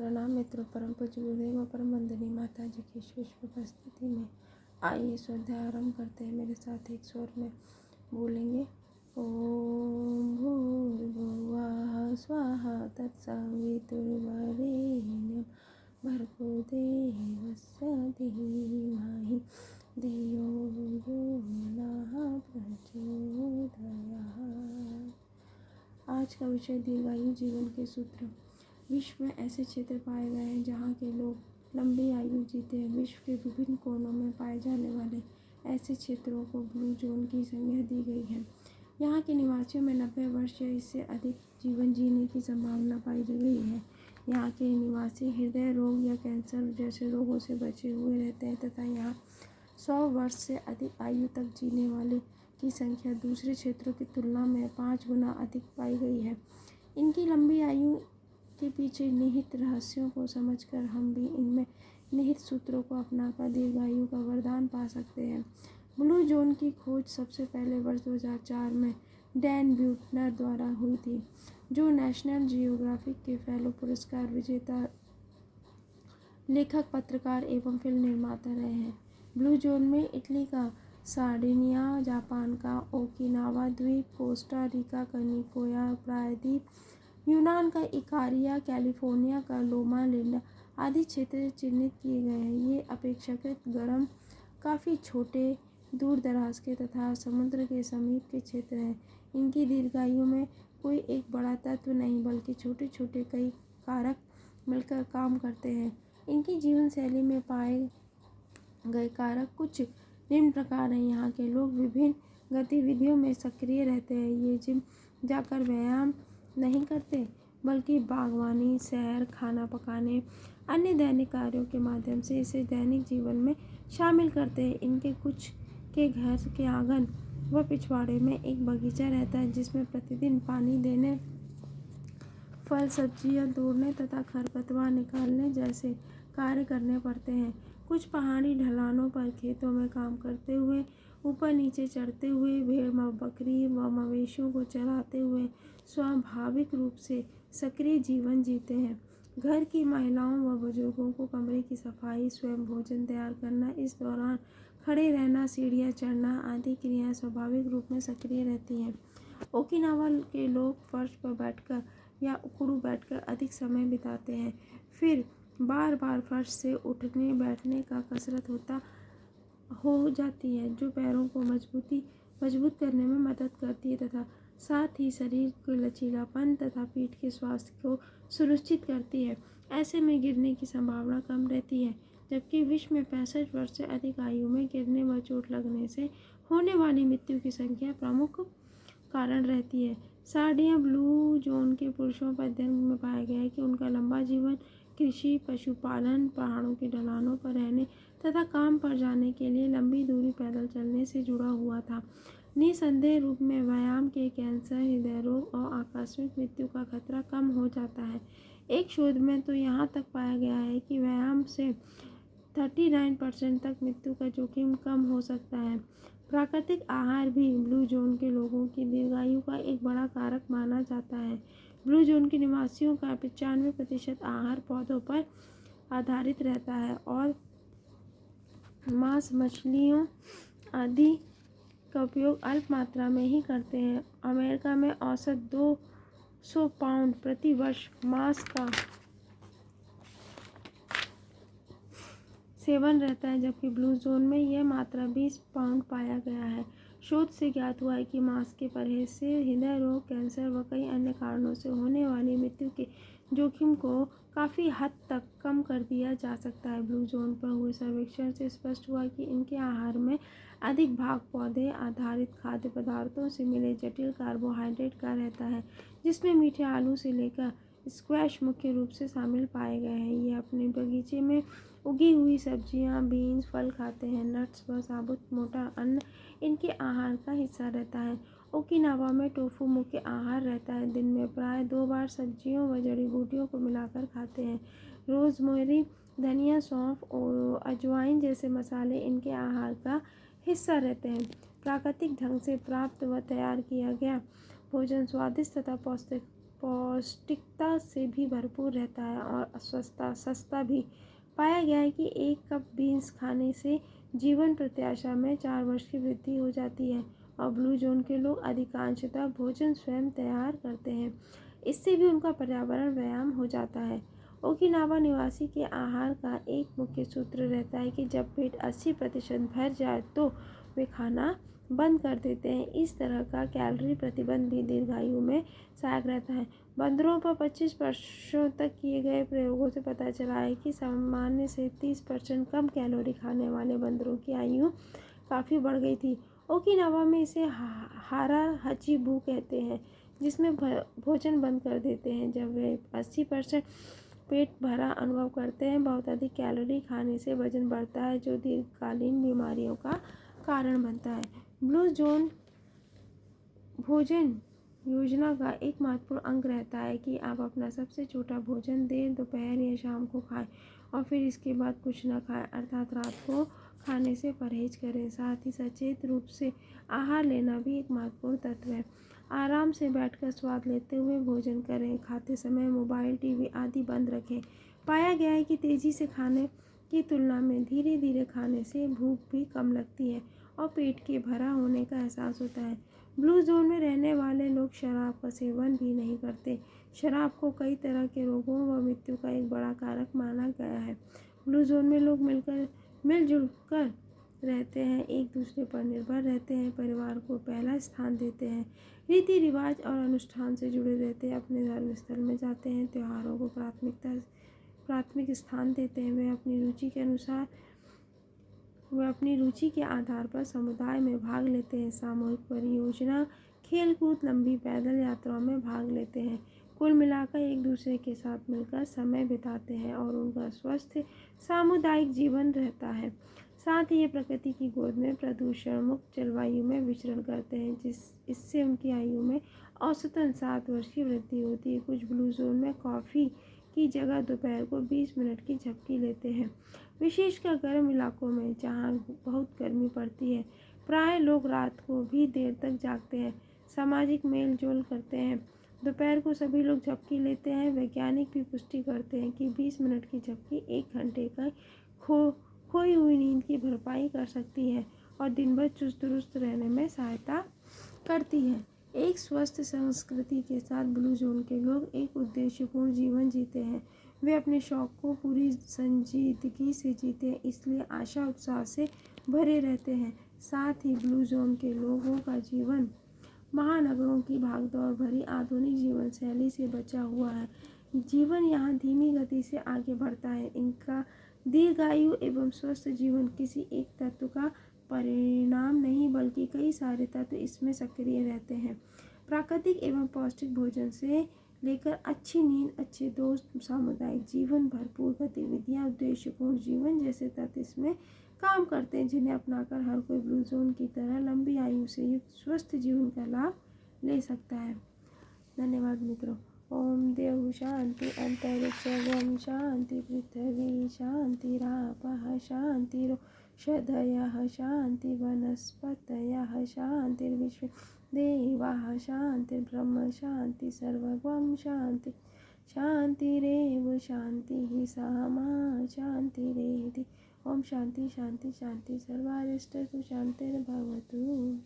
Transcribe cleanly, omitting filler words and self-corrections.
प्रणाम मित्रों, परम पूज्य गुरुदेव और परम वंदनीय माता जी की पुष्प उपस्थिति में आइए स्वाध्याय आरंभ करते हैं। मेरे साथ एक स्वर में बोलेंगे। ओम भूर्भुवः स्वाहा तत्सवितुर्वरेण्यं भर्गो देवस्य धीमहि धियो यो नः प्रचोदयात्। आज का विषय दीर्घायु जीवन के सूत्र। विश्व में ऐसे क्षेत्र पाए गए हैं जहाँ के लोग लंबी आयु जीते हैं। विश्व के विभिन्न कोनों में पाए जाने वाले ऐसे क्षेत्रों को ब्लू जोन की संज्ञा दी गई है। यहाँ के निवासियों में 90 वर्ष या इससे अधिक जीवन जीने की संभावना पाई गई है। यहाँ के निवासी हृदय रोग या कैंसर जैसे रोगों से बचे हुए रहते हैं तथा यहाँ 100 वर्ष से अधिक आयु तक जीने वाले की संख्या दूसरे क्षेत्रों की तुलना में 5 गुना अधिक पाई गई है। इनकी लंबी आयु के पीछे निहित रहस्यों को समझकर हम भी इनमें निहित सूत्रों को अपनाकर दीर्घायु का वरदान पा सकते हैं। ब्लू जोन की खोज सबसे पहले वर्ष 2004 में डैन ब्यूटनर द्वारा हुई थी, जो नेशनल जियोग्राफिक के फेलो पुरस्कार विजेता लेखक, पत्रकार एवं फिल्म निर्माता रहे हैं। ब्लू जोन में इटली का सार्डिनिया, जापान का ओकिनावा द्वीप, कोस्टा रिका का निकोबार प्रायद्वीप, यूनान का इकारिया, कैलिफोर्निया का लोमा लिंडा आदि क्षेत्र चिन्हित किए गए हैं। ये अपेक्षाकृत गर्म, काफ़ी छोटे, दूर दराज के तथा समुद्र के समीप के क्षेत्र हैं। इनकी दीर्घायु में कोई एक बड़ा तत्व नहीं बल्कि छोटे छोटे कई कारक मिलकर काम करते हैं। इनकी जीवन शैली में पाए गए कारक कुछ निम्न प्रकार हैं। यहाँ के लोग विभिन्न गतिविधियों में सक्रिय रहते हैं। ये जिम जाकर व्यायाम नहीं करते बल्कि बागवानी, सैर, खाना पकाने, अन्य दैनिक कार्यों के माध्यम से इसे दैनिक जीवन में शामिल करते हैं। इनके कुछ के घर के आंगन व पिछवाड़े में एक बगीचा रहता है जिसमें प्रतिदिन पानी देने, फल सब्जियां तोड़ने तथा खरपतवार निकालने जैसे कार्य करने पड़ते हैं। कुछ पहाड़ी ढलानों पर खेतों में काम करते हुए, ऊपर नीचे चढ़ते हुए, भेड़ बकरी व मवेशियों को चराते हुए स्वाभाविक रूप से सक्रिय जीवन जीते हैं। घर की महिलाओं व बुजुर्गों को कमरे की सफाई, स्वयं भोजन तैयार करना, इस दौरान खड़े रहना, सीढ़ियाँ चढ़ना आदि क्रियाएं स्वाभाविक रूप में सक्रिय रहती हैं। ओकिनावा के लोग फर्श पर बैठकर या उखड़ू बैठकर अधिक समय बिताते हैं। फिर बार बार फर्श से उठने बैठने का कसरत हो जाती है, जो पैरों को मजबूत करने में मदद करती है तथा साथ ही शरीर के लचीलापन तथा पीठ के स्वास्थ्य को सुनिश्चित करती है। ऐसे में गिरने की संभावना कम रहती है, जबकि विश्व में 65 वर्ष से अधिक आयु में गिरने व चोट लगने से होने वाली मृत्यु की संख्या प्रमुख कारण रहती है। सार्डिया ब्लू जोन के पुरुषों पर अध्ययन में पाया गया है कि उनका लंबा जीवन कृषि, पशुपालन, पहाड़ों के ढलानों पर रहने तथा काम पर जाने के लिए लंबी दूरी पैदल चलने से जुड़ा हुआ था। निसंदेह रूप में व्यायाम के कैंसर, हृदय रोग और आकस्मिक मृत्यु का खतरा कम हो जाता है। एक शोध में तो यहाँ तक पाया गया है कि व्यायाम से 39% तक मृत्यु का जोखिम कम हो सकता है। प्राकृतिक आहार भी ब्लू जोन के लोगों की दीर्घायु का एक बड़ा कारक माना जाता है। ब्लू जोन के निवासियों का 95% आहार पौधों पर आधारित रहता है और मांस, मछलियों आदि का उपयोग अल्प मात्रा में ही करते हैं। अमेरिका में औसत 200 पाउंड प्रति वर्ष मांस का सेवन रहता है, जबकि ब्लू जोन में यह मात्रा 20 पाउंड पाया गया है। शोध से ज्ञात हुआ है कि मांस के परहेज से हृदय रोग, कैंसर व कई अन्य कारणों से होने वाली मृत्यु के जोखिम को काफ़ी हद तक कम कर दिया जा सकता है। ब्लू जोन पर हुए सर्वेक्षण से स्पष्ट हुआ कि इनके आहार में अधिक भाग पौधे आधारित खाद्य पदार्थों से मिले जटिल कार्बोहाइड्रेट का रहता है, जिसमें मीठे आलू से लेकर स्क्वैश मुख्य रूप से शामिल पाए गए हैं। ये अपने बगीचे में उगी हुई सब्जियां, बीन्स, फल खाते हैं। नट्स व साबुत मोटा अन्न इनके आहार का हिस्सा रहता है। ओकिनावा में टोफू मुख्य आहार रहता है। दिन में प्राय 2 बार सब्जियों व जड़ी बूटियों को मिलाकर खाते हैं। रोजमेरी, धनिया, सौंफ और अजवाइन जैसे मसाले इनके आहार का हिस्सा रहते हैं। प्राकृतिक ढंग से प्राप्त व तैयार किया गया भोजन स्वादिष्ट तथा पौष्टिकता से भी भरपूर रहता है और सस्ता भी। पाया गया है कि 1 कप बीन्स खाने से जीवन प्रत्याशा में 4 वर्ष की वृद्धि हो जाती है। और ब्लू जोन के लोग अधिकांशतः भोजन स्वयं तैयार करते हैं। इससे भी उनका पर्यावरण व्यायाम हो जाता है। ओकिनावा निवासी के आहार का एक मुख्य सूत्र रहता है कि जब पेट 80% भर जाए तो वे खाना बंद कर देते हैं। इस तरह का कैलोरी प्रतिबंध भी दीर्घायु में सहायक रहता है। बंदरों पर 25 वर्षों तक किए गए प्रयोगों से पता चला है कि सामान्य से 30% कम कैलोरी खाने वाले बंदरों की आयु काफ़ी बढ़ गई थी। ओकिनावा में इसे हारा हचिबू कहते हैं, जिसमें भोजन बंद कर देते हैं जब वे 80% पेट भरा अनुभव करते हैं। बहुत अधिक कैलोरी खाने से वजन बढ़ता है, जो दीर्घकालीन बीमारियों का कारण बनता है। ब्लू जोन भोजन योजना का एक महत्वपूर्ण अंग रहता है कि आप अपना सबसे छोटा भोजन देर दोपहर या शाम को खाएं और फिर इसके बाद कुछ न खाएं, अर्थात रात को खाने से परहेज करें। साथ ही सचेत रूप से आहार लेना भी एक महत्वपूर्ण तत्व है। आराम से बैठकर स्वाद लेते हुए भोजन करें। खाते समय मोबाइल, टीवी आदि बंद रखें। पाया गया है कि तेज़ी से खाने की तुलना में धीरे धीरे खाने से भूख भी कम लगती है और पेट के भरा होने का एहसास होता है। ब्लू जोन में रहने वाले लोग शराब का सेवन भी नहीं करते। शराब को कई तरह के रोगों व मृत्यु का एक बड़ा कारक माना गया है। ब्लू जोन में लोग मिलजुल कर रहते हैं, एक दूसरे पर निर्भर रहते हैं, परिवार को पहला स्थान देते हैं, रीति रिवाज और अनुष्ठान से जुड़े रहते हैं, अपने धर्म स्थल में जाते हैं, त्योहारों को प्राथमिक स्थान देते हैं। वे अपनी रुचि के आधार पर समुदाय में भाग लेते हैं, सामूहिक परियोजना, खेलकूद, लंबी पैदल यात्राओं में भाग लेते हैं। कुल मिलाकर एक दूसरे के साथ मिलकर समय बिताते हैं और उनका स्वस्थ सामुदायिक जीवन रहता है। साथ ही ये प्रकृति की गोद में प्रदूषण मुक्त जलवायु में विचरण करते हैं, इससे उनकी आयु में औसतन 7 वर्ष की वृद्धि होती है। कुछ ब्लू जोन में कॉफ़ी की जगह दोपहर को 20 मिनट की झपकी लेते हैं, विशेषकर गर्म इलाकों में जहाँ बहुत गर्मी पड़ती है। प्राय लोग रात को भी देर तक जागते हैं, सामाजिक मेल जोल करते हैं। दोपहर को सभी लोग झपकी लेते हैं। वैज्ञानिक भी पुष्टि करते हैं कि 20 मिनट की झपकी 1 घंटे का खोई हुई नींद की भरपाई कर सकती है और दिन भर चुस्त दुरुस्त रहने में सहायता करती है। एक स्वस्थ संस्कृति के साथ ब्लू जोन के लोग एक उद्देश्यपूर्ण जीवन जीते हैं। वे अपने शौक को पूरी संजीदगी से जीते हैं, इसलिए आशा उत्साह से भरे रहते हैं। साथ ही ब्लू जोन के लोगों का जीवन महानगरों की भागदौड़ भरी आधुनिक जीवन शैली से बचा हुआ है। जीवन यहाँ धीमी गति से आगे बढ़ता है। इनका दीर्घायु एवं स्वस्थ जीवन किसी एक तत्व का परिणाम नहीं, बल्कि कई सारे तत्व इसमें सक्रिय रहते हैं। प्राकृतिक एवं पौष्टिक भोजन से लेकर अच्छी नींद, अच्छे दोस्त, सामुदायिक जीवन, भरपूर गतिविधियाँ, उद्देश्यपूर्ण जीवन जैसे तत्व इसमें काम करते हैं, जिन्हें अपनाकर हर कोई ब्लू जोन की तरह लंबी आयु से युक्त स्वस्थ जीवन का लाभ ले सकता है। धन्यवाद मित्रों। ओम देव शांति अंतरिक्षं शांति पृथ्वी शांतिरापः शांतिरोषधयः शांति वनस्पतयः शांतिर्विश्वे देवाः शांतिर्ब्रह्म शांति सर्वं शांति शांतिरेव शांतिः सामा शांतिरेधि। ओम शांति शांति शांति सर्वारिष्टस्तु शांतिर्भवतु।